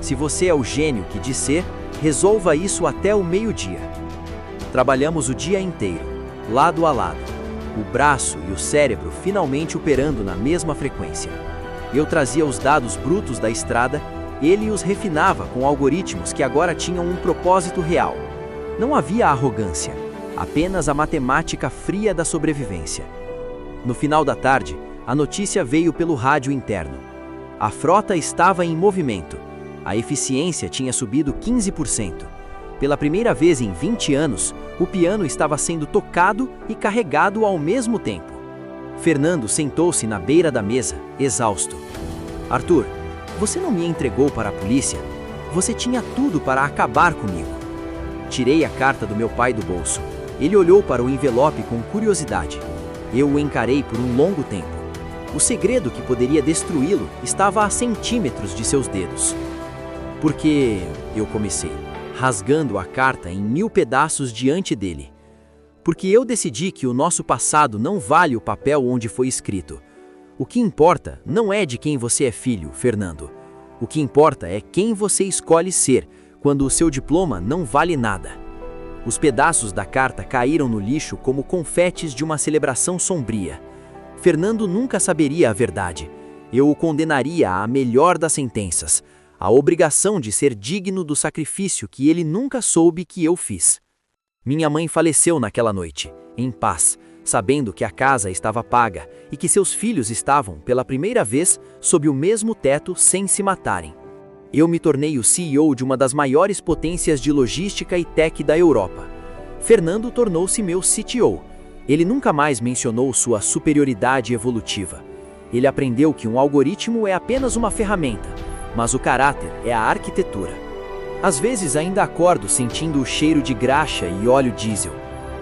Se você é o gênio que diz ser, resolva isso até o meio-dia. Trabalhamos o dia inteiro, lado a lado, o braço e o cérebro finalmente operando na mesma frequência. Eu trazia os dados brutos da estrada, ele os refinava com algoritmos que agora tinham um propósito real. Não havia arrogância, apenas a matemática fria da sobrevivência. No final da tarde, a notícia veio pelo rádio interno. A frota estava em movimento. A eficiência tinha subido 15%. Pela primeira vez em 20 anos, o piano estava sendo tocado e carregado ao mesmo tempo. Fernando sentou-se na beira da mesa, exausto. Arthur, você não me entregou para a polícia? Você tinha tudo para acabar comigo. Tirei a carta do meu pai do bolso. Ele olhou para o envelope com curiosidade. Eu o encarei por um longo tempo. O segredo que poderia destruí-lo estava a centímetros de seus dedos. Porque eu comecei, rasgando a carta em 1000 pedaços diante dele. Porque eu decidi que o nosso passado não vale o papel onde foi escrito. O que importa não é de quem você é filho, Fernando. O que importa é quem você escolhe ser, quando o seu diploma não vale nada. Os pedaços da carta caíram no lixo como confetes de uma celebração sombria. Fernando nunca saberia a verdade. Eu o condenaria à melhor das sentenças, a obrigação de ser digno do sacrifício que ele nunca soube que eu fiz. Minha mãe faleceu naquela noite, em paz, sabendo que a casa estava paga e que seus filhos estavam, pela primeira vez, sob o mesmo teto sem se matarem. Eu me tornei o CEO de uma das maiores potências de logística e tech da Europa. Fernando tornou-se meu CTO. Ele nunca mais mencionou sua superioridade evolutiva. Ele aprendeu que um algoritmo é apenas uma ferramenta, mas o caráter é a arquitetura. Às vezes ainda acordo sentindo o cheiro de graxa e óleo diesel.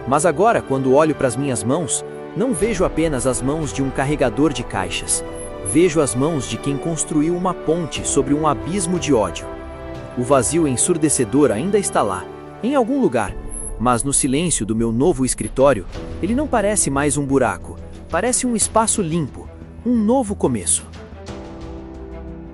Mas agora, quando olho para as minhas mãos, não vejo apenas as mãos de um carregador de caixas. Vejo as mãos de quem construiu uma ponte sobre um abismo de ódio. O vazio ensurdecedor ainda está lá, em algum lugar, mas no silêncio do meu novo escritório, ele não parece mais um buraco, parece um espaço limpo, um novo começo.